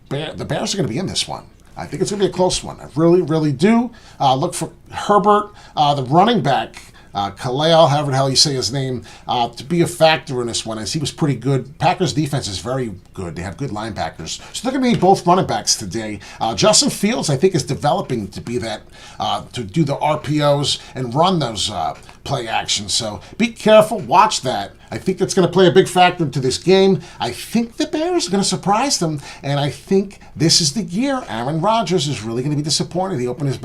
Bears are going to be in this one. I think it's going to be a close one. I really do. Look for Herbert, the running back, Khalil, however the hell you say his name, to be a factor in this one, as he was pretty good. Packers defense is very good. They have good linebackers. So they're going to be both running backs today. Justin Fields, I think, is developing to be that, to do the RPOs and run those play actions. So be careful. Watch that. I think that's going to play a big factor into this game. I think the Bears are going to surprise them, and I think this is the year Aaron Rodgers is really going to be disappointed. He opened his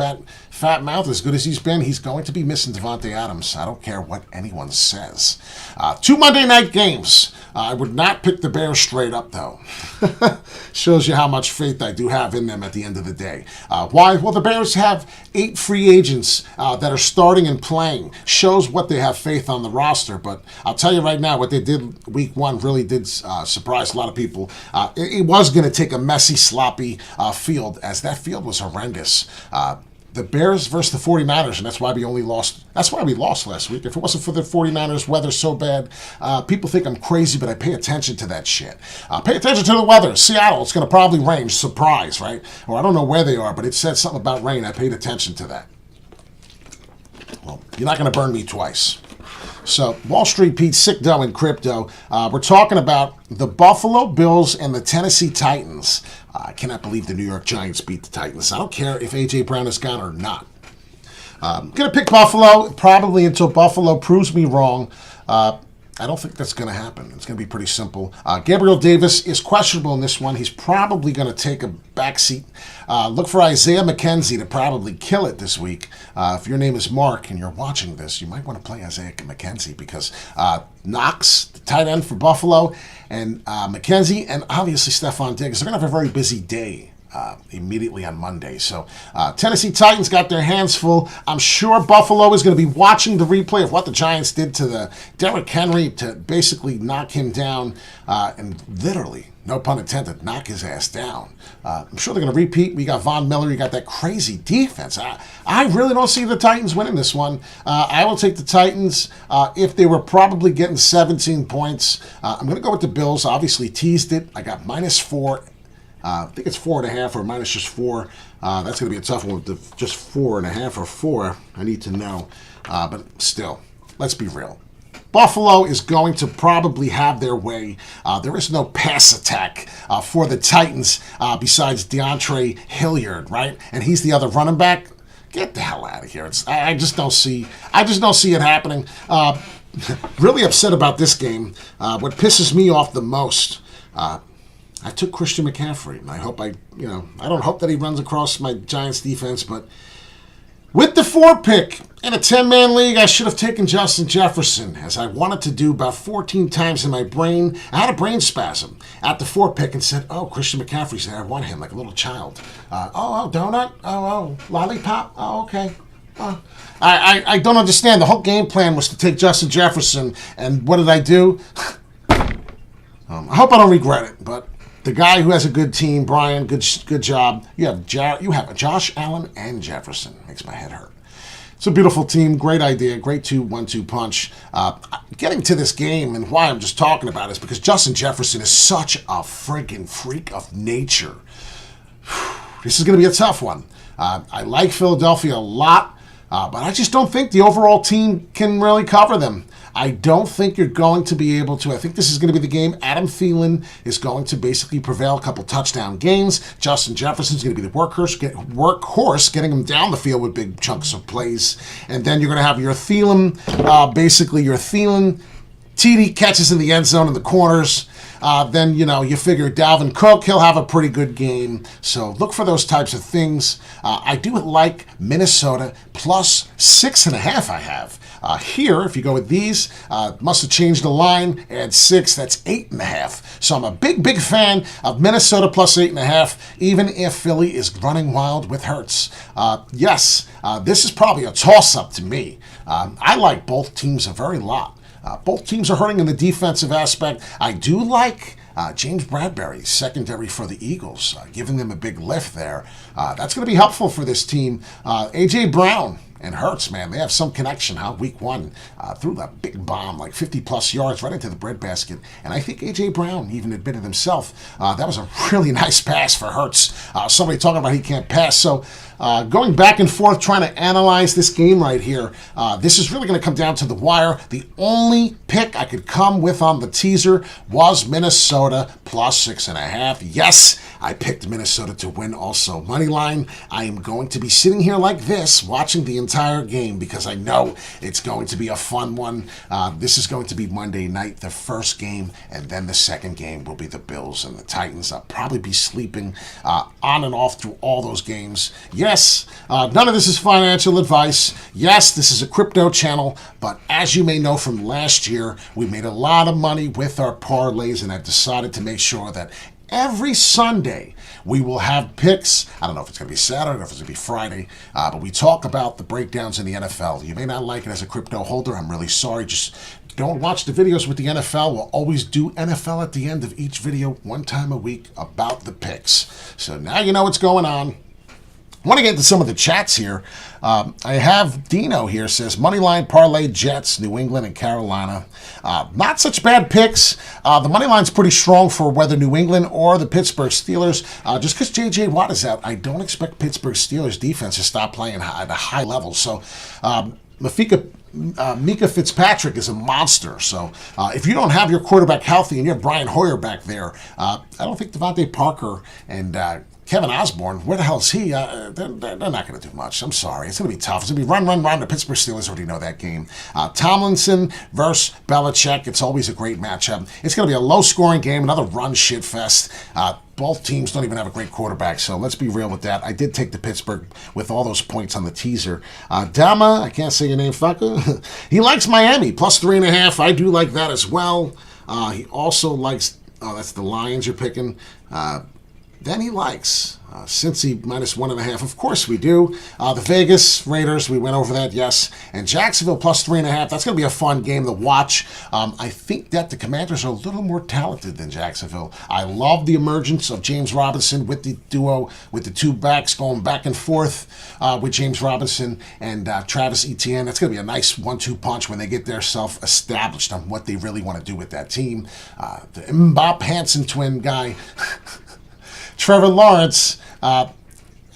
fat mouth. As good as he's been, he's going to be missing Davante Adams. I don't care what anyone says. 2 Monday night games. I would not pick the Bears straight up, though. Shows you how much faith I do have in them at the end of the day. Why? Well, the Bears have 8 free agents that are starting and playing. Shows what they have faith on the roster, but I'll tell you right now, what they did week 1 really did surprise a lot of people. It was going to take a messy, sloppy field, as that field was horrendous. the Bears versus the 49ers, and that's why we lost last week. If it wasn't for the 49ers weather so bad, people think I'm crazy, but I pay attention to that shit. Pay attention to the weather. Seattle, it's going to probably rain. Surprise, right? Or I don't know where they are, but it said something about rain. I paid attention to that. Well, you're not going to burn me twice. So, Wall Street Pete, sick dough in crypto. We're talking about the Buffalo Bills and the Tennessee Titans. I cannot believe the New York Giants beat the Titans. I don't care if A.J. Brown is gone or not. I'm going to pick Buffalo probably until Buffalo proves me wrong. I don't think that's going to happen. It's going to be pretty simple. Gabriel Davis is questionable in this one. He's probably going to take a backseat. Look for Isaiah McKenzie to probably kill it this week. If your name is Mark and you're watching this, you might want to play Isaiah McKenzie because Knox, the tight end for Buffalo, and McKenzie, and obviously Stephon Diggs, they're going to have a very busy day. Immediately on Monday. So Tennessee Titans got their hands full. I'm sure Buffalo is going to be watching the replay of what the Giants did to the Derrick Henry to basically knock him down and literally, no pun intended, knock his ass down. I'm sure they're going to repeat. We got Von Miller. You got that crazy defense. I really don't see the Titans winning this one. I will take the Titans if they were probably getting 17 points. I'm going to go with the Bills. Obviously teased it. I got -4. I think it's 4.5 or minus just 4. That's going to be a tough one with just 4.5 or 4. I need to know. But still, let's be real. Buffalo is going to probably have their way. There is no pass attack for the Titans besides DeAndre Hilliard, right? And he's the other running back. Get the hell out of here. I just don't see it happening. Really upset about this game. What pisses me off the most, I took Christian McCaffrey, and I don't hope that he runs across my Giants defense, but with the 4 pick in a 10-man league, I should have taken Justin Jefferson, as I wanted to do about 14 times in my brain. I had a brain spasm at the 4 pick and said, oh, Christian McCaffrey's there. I want him like a little child. Donut? Oh, lollipop? Oh, okay. I don't understand. The whole game plan was to take Justin Jefferson, and what did I do? I hope I don't regret it, but the guy who has a good team, Brian, good job. You have Josh Allen and Jefferson. Makes my head hurt. It's a beautiful team. Great idea. Great 1-2 punch. Getting to this game and why I'm just talking about it is because Justin Jefferson is such a freaking freak of nature. This is going to be a tough one. I like Philadelphia a lot, but I just don't think the overall team can really cover them. I don't think you're going to be able to. I think this is going to be the game. Adam Thielen is going to basically prevail a couple touchdown gains. Justin Jefferson's going to be the workhorse, getting him down the field with big chunks of plays. And then you're going to have your Thielen, TD catches in the end zone in the corners. Then, you figure Dalvin Cook, he'll have a pretty good game. So look for those types of things. I do like Minnesota plus 6.5 I have. Here, if you go with these, must have changed the line, add 6, that's 8.5. So I'm a big fan of Minnesota plus 8.5, even if Philly is running wild with Hurts. Yes, this is probably a toss-up to me. I like both teams a very lot. Both teams are hurting in the defensive aspect. I do like James Bradbury, secondary for the Eagles, giving them a big lift there. That's going to be helpful for this team. A.J. Brown and Hurts, man, they have some connection, Week 1 threw that big bomb, like 50-plus yards right into the breadbasket. And I think A.J. Brown even admitted himself that was a really nice pass for Hurts. Somebody talking about he can't pass. So going back and forth trying to analyze this game right here, this is really going to come down to the wire. The only pick I could come with on the teaser was Minnesota plus 6.5. Yes, I picked Minnesota to win also. Money line, I am going to be sitting here like this watching the entire game because I know it's going to be a fun one. This is going to be Monday night, the first game, and then the second game will be the Bills and the Titans. I'll probably be sleeping on and off through all those games. Yes, none of this is financial advice. Yes, this is a crypto channel, but as you may know from last year, we made a lot of money with our parlays, and I've decided to make sure that every Sunday we will have picks. I don't know if it's going to be Saturday or if it's going to be Friday, but we talk about the breakdowns in the NFL. You may not like it as a crypto holder. I'm really sorry. Just don't watch the videos with the NFL. We'll always do NFL at the end of each video, one time a week, about the picks. So now you know what's going on. I want to get into some of the chats here. I have Dino here says Moneyline Parlay Jets, New England and Carolina. Not such bad picks. The money line's pretty strong for whether New England or the Pittsburgh Steelers. Just because J.J. Watt is out, I don't expect Pittsburgh Steelers defense to stop playing at a high level. So Mika Fitzpatrick is a monster. So if you don't have your quarterback healthy and you have Brian Hoyer back there, I don't think Devontae Parker and Kevin Osborne, where the hell is he? They're not going to do much. I'm sorry. It's going to be tough. It's going to be run. The Pittsburgh Steelers already know that game. Tomlinson versus Belichick. It's always a great matchup. It's going to be a low-scoring game, another run shit fest. Both teams don't even have a great quarterback, so let's be real with that. I did take the Pittsburgh with all those points on the teaser. Dama, I can't say your name, fucker. He likes Miami, plus 3.5. I do like that as well. He also likes, that's the Lions you're picking. Then he likes Cincy minus 1.5. Of course we do. The Vegas Raiders, we went over that, yes. And Jacksonville plus 3.5. That's going to be a fun game to watch. I think that the Commanders are a little more talented than Jacksonville. I love the emergence of James Robinson with the duo, with the two backs going back and forth with James Robinson and Travis Etienne. That's going to be a nice 1-2 punch when they get their self established on what they really want to do with that team. The Mbop Hansen twin guy. Trevor Lawrence, I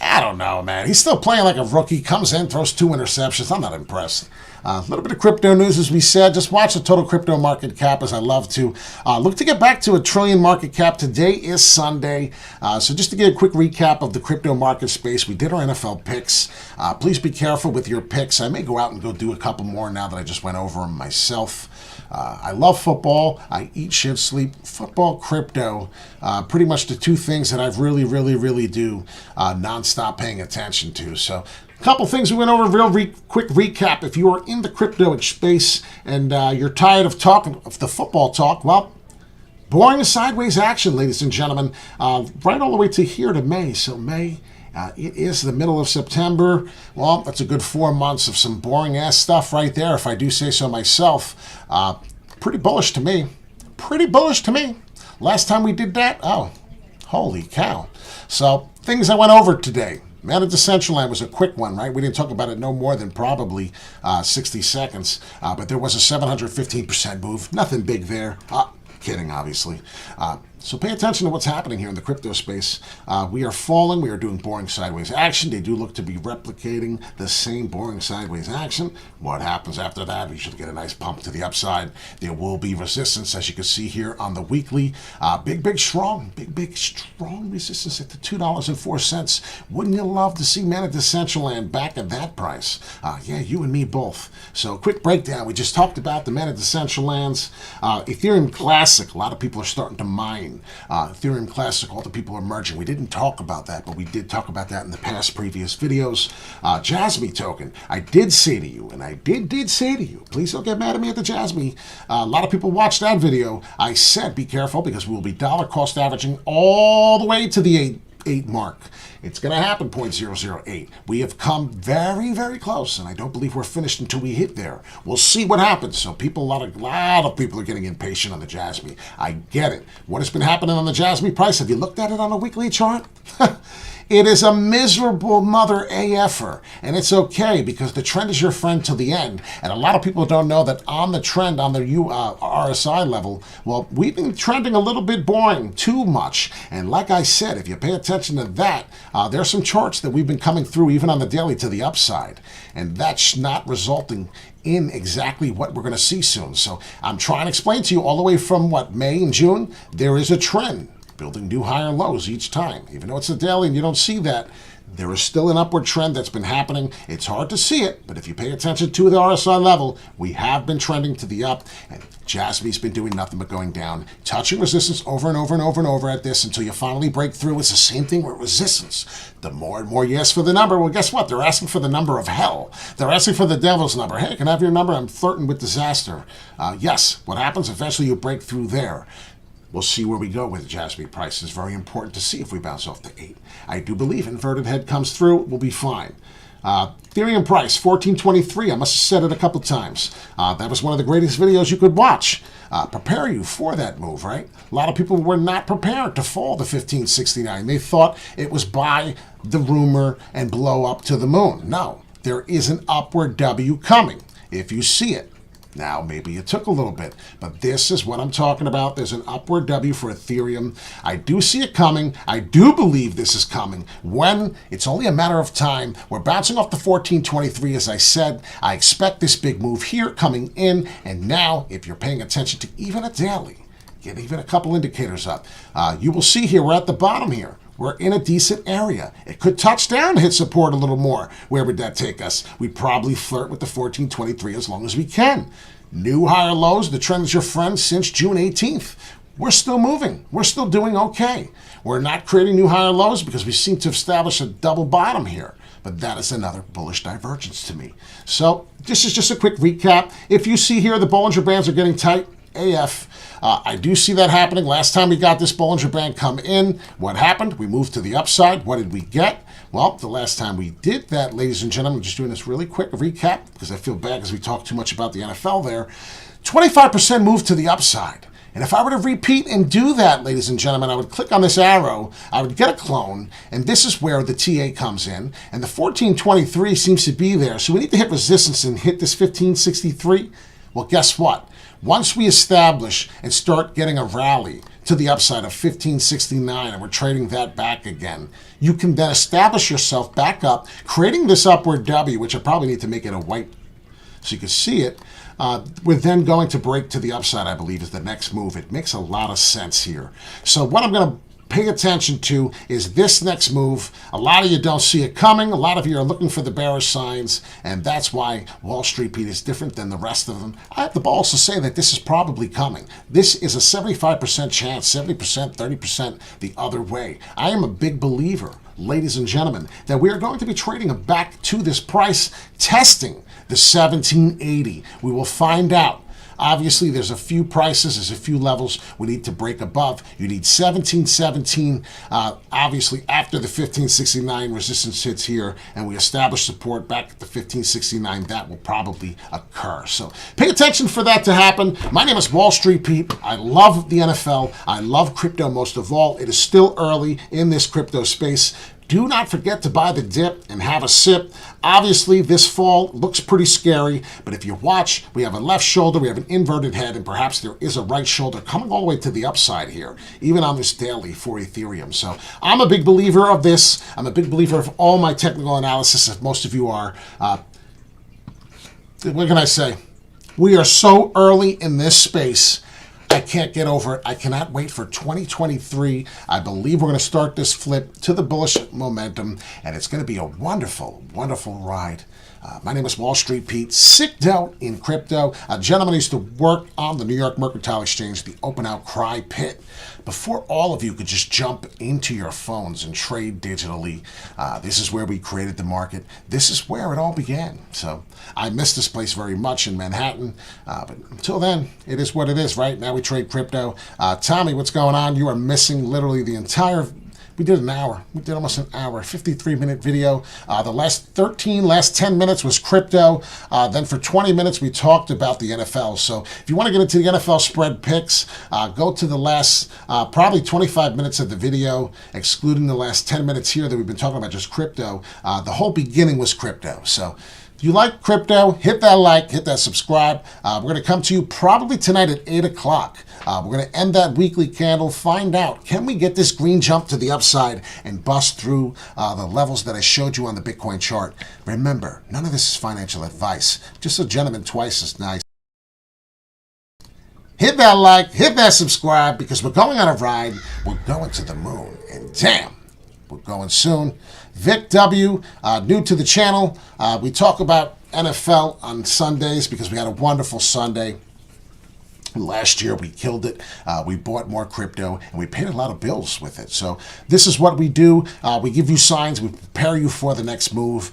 don't know, man. He's still playing like a rookie. Comes in, throws 2 interceptions. I'm not impressed. A little bit of crypto news, as we said. Just watch the total crypto market cap, as I love to. Look to get back to $1 trillion market cap. Today is Sunday. So just to get a quick recap of the crypto market space, we did our NFL picks. Please be careful with your picks. I may go out and go do a couple more now that I just went over them myself. I love football. I eat, shit, sleep. Football, crypto. Pretty much the two things that I've really do nonstop paying attention to. So a couple things we went over, quick recap. If you are in the crypto space and you're tired of talking of the football talk, well, boring sideways action, ladies and gentlemen, right all the way to here to May. So May, it is the middle of September. Well, that's a good 4 months of some boring-ass stuff right there, if I do say so myself. Pretty bullish to me. Last time we did that, oh, holy cow. So, things I went over today. Man of Decentraland was a quick one, right? We didn't talk about it no more than probably 60 seconds. But there was a 715% move. Nothing big there. Kidding, obviously. So pay attention to what's happening here in the crypto space. We are falling. We are doing boring sideways action. They do look to be replicating the same boring sideways action. What happens after that? We should get a nice pump to the upside. There will be resistance, as you can see here on the weekly. Big, strong resistance at the $2.04. Wouldn't you love to see Man of Decentraland back at that price? Yeah, you and me both. So quick breakdown. We just talked about the Man of Decentralands. Ethereum Classic. A lot of people are starting to mine. Ethereum Classic, all the people are merging. We didn't talk about that, but we did talk about that in the past previous videos. Jasmy token, I did say to you, and I did say to you, please don't get mad at me at the Jasmy. A lot of people watched that video. I said be careful because we will be dollar cost averaging all the way to the 8 mark. It's going to happen, 0.008. We have come very close, and I don't believe we're finished until we hit there. We'll see what happens. So a lot of people are getting impatient on the Jasmy. I get it. What has been happening on the Jasmy price? Have you looked at it on a weekly chart? It is a miserable mother AFer, and it's okay because the trend is your friend till the end. And a lot of people don't know that on the trend, on the RSI level, well, we've been trending a little bit boring, too much. And like I said, if you pay attention to that, there's some charts that we've been coming through even on the daily to the upside. And that's not resulting in exactly what we're going to see soon. So I'm trying to explain to you all the way from, May and June, there is a trend. Building new higher lows each time. Even though it's a daily and you don't see that, there is still an upward trend that's been happening. It's hard to see it, but if you pay attention to the RSI level, we have been trending to the up, and Jasmy's been doing nothing but going down, touching resistance over and over at this until you finally break through. It's the same thing with resistance. The more and more you ask for the number, well, guess what? They're asking for the number of hell. They're asking for the devil's number. Hey, can I have your number? I'm flirting with disaster. Yes, what happens? Eventually you break through there. We'll see where we go with the Jasmy price. It's very important to see if we bounce off the 8. I do believe inverted head comes through, we'll be fine. Ethereum price, 1423. I must have said it a couple times. That was one of the greatest videos you could watch. Prepare you for that move, right? A lot of people were not prepared to fall to 1569. They thought it was buy the rumor and blow up to the moon. No, there is an upward W coming if you see it. Now, maybe it took a little bit, but this is what I'm talking about. There's an upward W for Ethereum. I do see it coming. I do believe this is coming. When? It's only a matter of time. We're bouncing off the 1423, as I said. I expect this big move here coming in, and now, if you're paying attention to even a daily, get even a couple indicators up, you will see here, we're at the bottom here. We're in a decent area. It could touch down, hit support a little more. Where would that take us? We'd probably flirt with the 1423 as long as we can. New higher lows. The trend is your friend since June 18th. We're still moving. We're still doing okay. We're not creating new higher lows because we seem to establish a double bottom here. But that is another bullish divergence to me. So this is just a quick recap. If you see here the Bollinger Bands are getting tight, AF. I do see that happening. Last time we got this Bollinger Band come in, what happened? We moved to the upside. What did we get? Well, the last time we did that, ladies and gentlemen, just doing this really quick recap because I feel bad because we talked too much about the NFL there. 25% move to the upside. And if I were to repeat and do that, ladies and gentlemen, I would click on this arrow, I would get a clone, and this is where the TA comes in. And the 1423 seems to be there. So we need to hit resistance and hit this 1563. Well, guess what? Once we establish and start getting a rally to the upside of 1569 and we're trading that back again, you can then establish yourself back up, creating this upward W, which I probably need to make it a white so you can see it. We're then going to break to the upside, I believe, is the next move. It makes a lot of sense here. So what I'm going to pay attention to is this next move. A lot of you don't see it coming. A lot of you are looking for the bearish signs, and that's why Wall Street Pete is different than the rest of them. I have the balls to say that this is probably coming. This is a 75% chance, 70%, 30% the other way. I am a big believer, ladies and gentlemen, that we are going to be trading back to this price, testing the 1780. We will find out. Obviously, there's a few prices, there's a few levels we need to break above. You need 1717. Obviously, after the 1569 resistance hits here and we establish support back at the 1569, that will probably occur. So pay attention for that to happen. My name is Wall Street Pete. I love the NFL. I love crypto most of all. It is still early in this crypto space. Do not forget to buy the dip and have a sip. Obviously, this fall looks pretty scary, but if you watch, we have a left shoulder, we have an inverted head, and perhaps there is a right shoulder coming all the way to the upside here, even on this daily for Ethereum. So I'm a big believer of this. I'm a big believer of all my technical analysis, as most of you are. What can I say? We are so early in this space. I can't get over it. I cannot wait for 2023. I believe we're going to start this flip to the bullish momentum, and it's going to be a wonderful, wonderful ride. My name is Wall Street Pete, sicked out in crypto. A gentleman used to work on the New York Mercantile Exchange, the open outcry pit. Before all of you could just jump into your phones and trade digitally, this is where we created the market. This is where it all began. So I miss this place very much in Manhattan. But until then, it is what it is, right? Now we trade crypto. Tommy, what's going on? You are missing literally the entire... We did an hour. We did almost an hour, 53-minute video. The last 10 minutes was crypto. Then for 20 minutes, we talked about the NFL. So if you want to get into the NFL spread picks, go to the last probably 25 minutes of the video, excluding the last 10 minutes here that we've been talking about just crypto. The whole beginning was crypto. So if you like crypto, hit that like, hit that subscribe. We're going to come to you probably tonight at 8 o'clock. We're going to end that weekly candle, find out, can we get this green jump to the upside and bust through the levels that I showed you on the Bitcoin chart? Remember, none of this is financial advice. Just a gentleman twice as nice. Hit that like, hit that subscribe, because we're going on a ride. We're going to the moon. And damn, we're going soon. Vic W, new to the channel. We talk about NFL on Sundays because we had a wonderful Sunday. Last year, we killed it. We bought more crypto, and we paid a lot of bills with it. So this is what we do. We give you signs. We prepare you for the next move.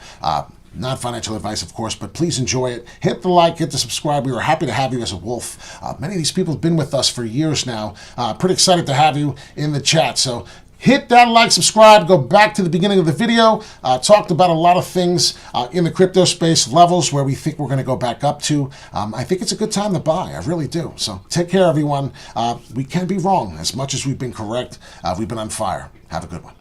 Not financial advice, of course, but please enjoy it. Hit the like, hit the subscribe. We were happy to have you as a wolf. Many of these people have been with us for years now. Pretty excited to have you in the chat. So hit that like, subscribe, go back to the beginning of the video. Talked about a lot of things in the crypto space, levels where we think we're going to go back up to. I think it's a good time to buy. I really do. So take care, everyone. We can be wrong as much as we've been correct. We've been on fire. Have a good one.